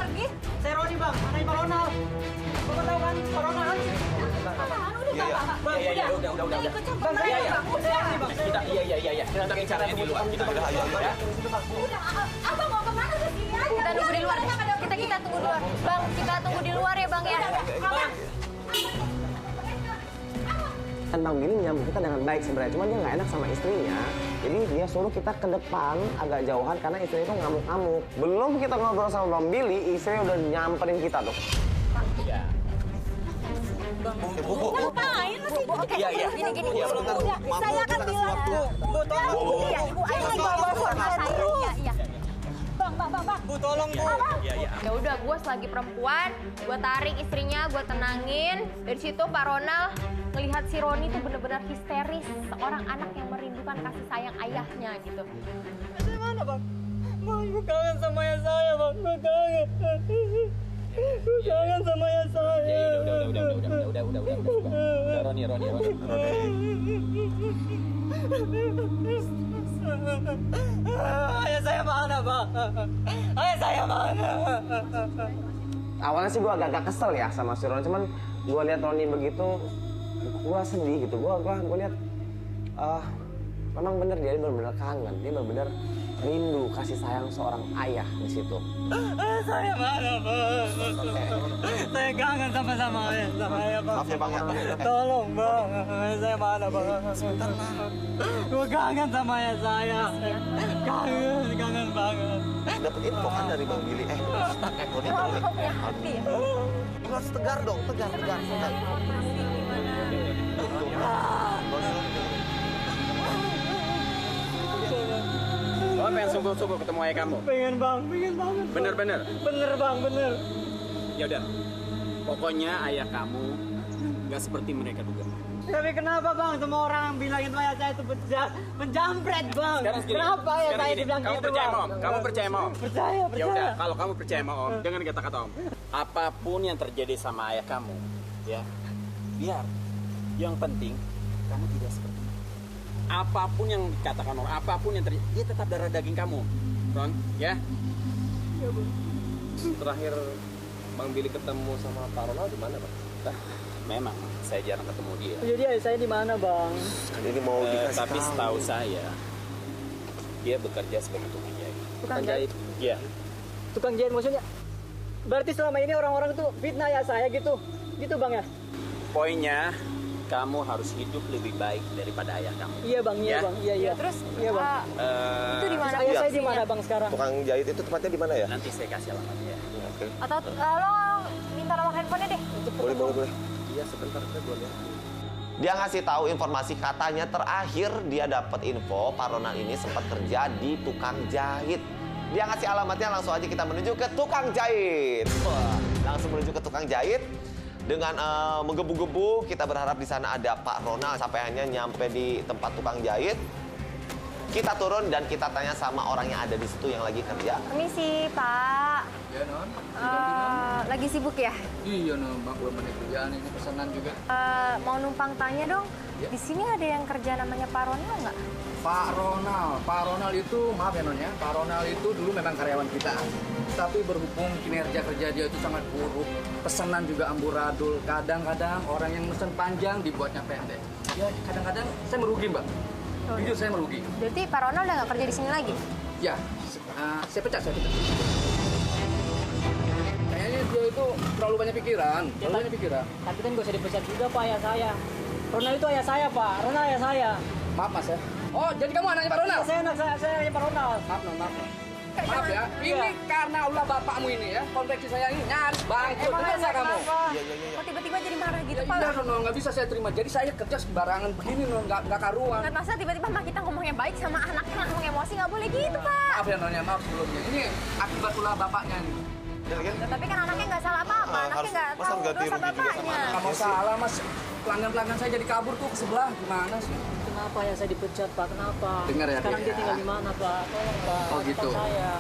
pergi? Saya Roni bang, anaknya Pak Ronald. Bapak tahu kan, Pak Ronald kan? Udah, Bang. Iya, udah. Ikut campur mereka, Bang. Udah. Iya. Kita cari di luar. Kita ya. Udah, Abang mau kemana ke sini aja? Kita nunggu di luar. Kita tunggu di luar. Bang, kita tunggu di luar ya, Bang ya. Abang. Kan Bang Billy menyambut kita dengan baik sebenarnya, cuma dia nggak enak sama istrinya. Jadi dia suruh kita ke depan agak jauhan karena istrinya itu ngamuk-ngamuk. Belum kita ngobrol sama Bang Billy, istrinya udah nyamperin kita tuh. Iya. Ngapain masih ikut? Iya. Gini. Iya, bentar. Saya kan bilang. Bu, tolong. Iya, Ibu ayo lagi bawa suami saya. Iya. Bang. Bu, tolong Bu. Iya. Ya udah, gue selagi perempuan, gue tarik istrinya, gue tenangin. Dari situ Pak Ronald ngelihat si Roni tuh bener-bener histeris, seorang anak yang merindukan kasih sayang ayahnya gitu. Saya mana bang? Bang, ibu kangen sama ayah saya bang, gue kangen. Gue kangen sama ayah saya. Udah, Roni. Ayah saya mana bang? Ayah saya mana? Awalnya sih gue agak kesel ya sama si Roni, cuman gue lihat Roni begitu, gue sedih gitu. Gue lihat, memang bener dia benar-benar kangen, dia benar-benar rindu kasih sayang seorang ayah di situ. Ayah saya mana bang? Saya kangen sama ayah saya bang. Maaf ya bang ya. Tolong bang, ayah saya mana bang? Sebentar bang. Gue kangen sama ayah saya. Kangen banget. Dapat info kan dari Bang Billy. Roni tolong. Lu harus tegar dong, tegar. Lo pengen sungguh-sungguh ketemu ayah kamu? Pengen banget. Bener. Bener bang, bener. Ya udah. Pokoknya ayah kamu nggak seperti mereka duga. Tapi kenapa bang semua orang bilang itu ayah saya itu penjambret bang? Sekarang segini. Kenapa ayah Sekarang saya gini. dibilang Kamu gitu percaya bang? sama Om? Kamu percaya sama Om? Percaya. Ya udah, kalau kamu percaya sama Om, dengan kata-kata Om, apapun yang terjadi sama ayah kamu, ya, biar. Yang penting kamu tidak seperti itu. Apapun yang dikatakan orang, apapun yang terjadi, dia tetap darah daging kamu, Ron, ya. Ya bang. Terakhir Bang Billy ketemu sama Pak Ronald di mana, Bang? Memang saya jarang ketemu dia. Jadi ayah saya di mana bang? Kan ini mau dikasih Tapi tahu. setahu saya, dia bekerja sebagai tukang jahit. Tukang jahit. Iya. Tukang jahit maksudnya? Berarti selama ini orang-orang itu fitnah ayah saya gitu? Gitu bang ya? Poinnya, kamu harus hidup lebih baik daripada ayah kamu. Iya bang, iya Ya? bang, iya. Terus Iya bang. itu di mana? Ayah saya di posisinya? mana bang sekarang? Tukang jahit itu tempatnya di mana ya? Nanti saya kasih alamatnya. Oke. Atau lo minta nomor handphonenya deh. Boleh. Iya, sebentar gue lihat. Dia ngasih tahu informasi, katanya terakhir dia dapat info Pak Ronald ini sempat kerja di tukang jahit. Dia ngasih alamatnya, langsung aja kita menuju ke tukang jahit. Wah, langsung menuju ke tukang jahit dengan menggebu-gebu. Kita berharap di sana ada Pak Ronald. Sampai hanya nyampe di tempat tukang jahit, kita turun dan kita tanya sama orang yang ada di situ yang lagi kerja. Permisi, Pak. Ya non, Lagi sibuk ya? iya non, bang belum banyak kerjaan ini pesanan juga. Mau numpang tanya dong. Ya. Di sini ada yang kerja namanya Pak Ronald nggak? Pak Ronald itu maaf ya non ya, Pak Ronald itu dulu memang karyawan kita. Tapi berhubung kinerja kerja dia itu sangat buruk, pesanan juga amburadul. Kadang-kadang orang yang mesen panjang dibuatnya pendek. Ya kadang-kadang saya merugi mbak. Jujur saya merugi. Berarti Pak Ronald udah nggak kerja di sini lagi? Ya, saya pecat. Kayaknya dia itu terlalu banyak pikiran, Tapi kan gak usah dipecat juga pak ayah saya. Ronald itu ayah saya pak, Ronald ayah saya. Maaf mas ya. Oh, jadi kamu anaknya Pak Ronald? Saya ayah Pak Ronald. Maaf non, maaf. Maaf ya, ini karena ulah bapakmu ini ya, konveksi saya ini nyaris bangkrut. Dengar nggak kamu? Kok tiba-tiba jadi marah gitu, Ya Pak? iya non, nggak bisa saya terima. Jadi saya kerja sembarangan begini non, nggak karuan. Nggak masa tiba-tiba mah kita ngomongnya baik sama anaknya langsung emosi, nggak boleh gitu, Pak. Maaf ya non ya, maaf sebelumnya. Ini akibat ulah bapaknya ini. Tapi kan anaknya nggak salah apa-apa, anaknya nggak tahu dosa bapaknya. Kamu salah mas, pelanggan-pelanggan saya jadi kabur tuh ke sebelah. Gimana sih? Kenapa ya saya dipecat pak? Kenapa? Dengar ya, Sekarang Dek, dia ya. tinggal di mana pak? Tolong pak. Oh, gitu. cepat saya.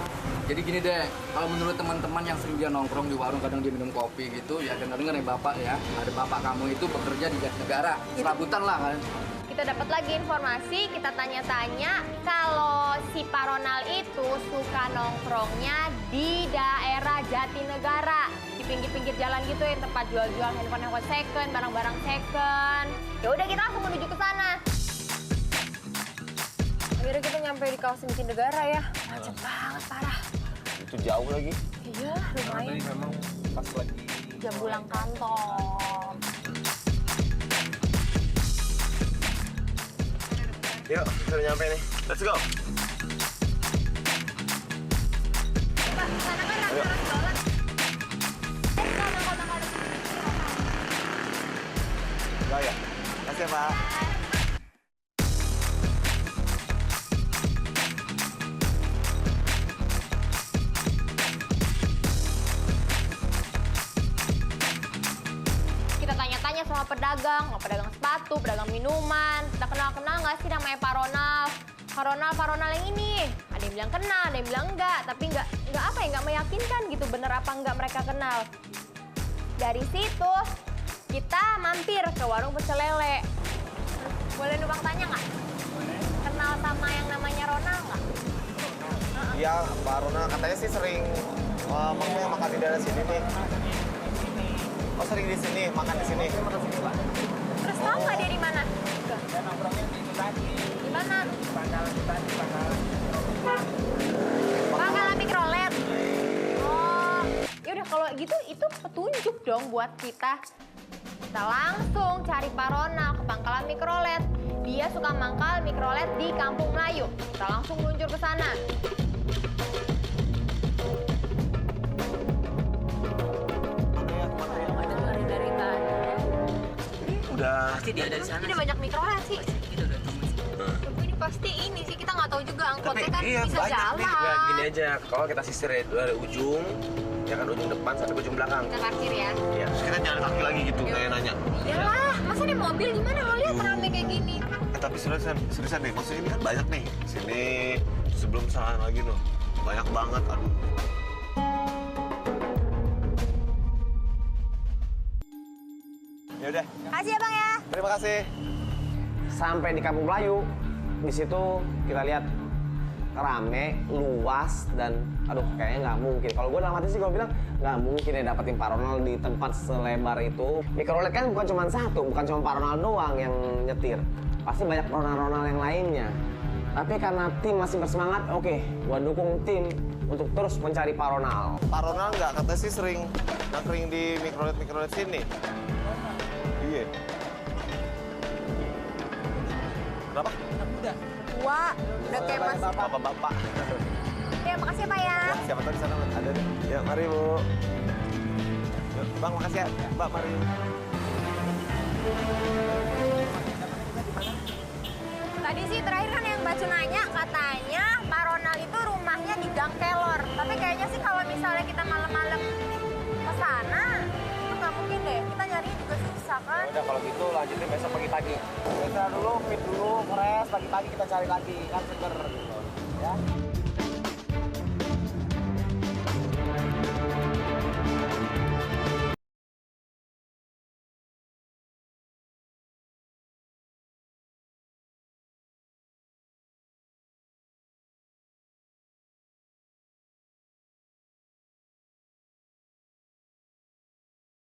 Jadi gini deh, kalau menurut teman-teman yang sering dia nongkrong di warung, kadang dia minum kopi gitu, ya dengar-dengar ya bapak ya, ada bapak kamu itu bekerja di jas negara, serabutan lah kan. kita dapat lagi informasi, kita tanya-tanya kalau si Pak Ronald itu suka nongkrongnya di daerah Jatinegara, di pinggir-pinggir jalan gitu ya, tempat jual-jual handphone second, barang-barang second. Ya udah kita langsung menuju ke sana. Akhirnya kita nyampe di kawasan Jatinegara ya. Macet banget, parah. Itu jauh lagi. Iya, lumayan. Tadi memang pas lagi Jam pulang kantor. Yuk, sudah nyampe nih. Let's go. Pak, sana kan rame-rame jualan. Oh ya. Kasih ya, Pak. Kita tanya-tanya sama pedagang, pedagang sepatu, pedagang minuman. Kita kenal-kenal nggak sih namanya Pak Ronald? Pak Ronald yang ini. Ada yang bilang kenal, ada yang bilang enggak. Tapi nggak apa ya, nggak meyakinkan gitu. Bener apa enggak mereka kenal. Dari situ, kita mampir ke warung pecel lele. Boleh numpang tanya nggak? Kenal sama yang namanya Ronald nggak? Iya, Pak Ronald katanya sih sering makan di daerah sini nih. Oh, sering di sini, makan di sini. Terus tahu nggak dia di mana? Saya nongkrongnya di itu tadi. Di mana? Pangkalan itu tadi, pangkalan. Pangkalan mikrolet. Oh, yaudah kalau gitu itu petunjuk dong buat kita. Kita langsung cari Pak Ronald ke Pangkalan Mikrolet. Dia suka mangkal mikrolet di Kampung Melayu. Kita langsung meluncur ke sana. Dari tadi. Udah. Pasti dia ada di sana. Ini banyak mikrolet sih. Ini pasti ini sih, kita nggak tahu juga angkotnya kan bisa jalan. ya gini aja, kalau kita sisir dari ujung, ya kan ujung depan sampai ujung belakang. Kita parkir ya. Iya. Terus kita jalan kaki lagi gitu, kayak nanya. Iyalah, masa nih mobil gimana lo lihat rame kayak gini. Tapi seriusan nih, maksudnya ini kan banyak nih. Sini, sebelum sana lagi loh. Banyak banget, aduh. Yaudah, Kasih ya Bang ya. terima kasih. Sampai di Kampung Melayu, di situ kita lihat rame, luas, dan aduh kayaknya nggak mungkin. Kalau gue dalam hati sih gue bilang nggak mungkin ya dapetin Pak Ronald di tempat selebar itu. Mikrolet kan bukan cuma satu, bukan cuma Pak Ronald doang yang nyetir. Pasti banyak Ronald yang lainnya. Tapi karena tim masih bersemangat, oke, gue dukung tim untuk terus mencari Pak Ronald. Pak Ronald nggak katanya sih sering nongkrong di mikrolet sini. Iya. Berapa? Wah, udah kayak Mas. Bapak-bapak. Ya, makasih ya Pak ya. Siapa tahu di sana ada nih. Ya, mari Bu. Yuk, Bang, makasih ya. Mbak, mari. Tadi sih terakhir kan yang Mbak Cu nanya, katanya Pak Ronald itu rumahnya di Gang Kelor. Tapi kayaknya sih kalau misalnya kita malam-malam ke sana, itu nggak mungkin deh. Kita nyarinya juga susah kan. Udah kalau gitu lanjutin besok pagi-pagi. Kita dulu, fit dulu, fresh, pagi-pagi kita cari lagi, kan seger. Ya.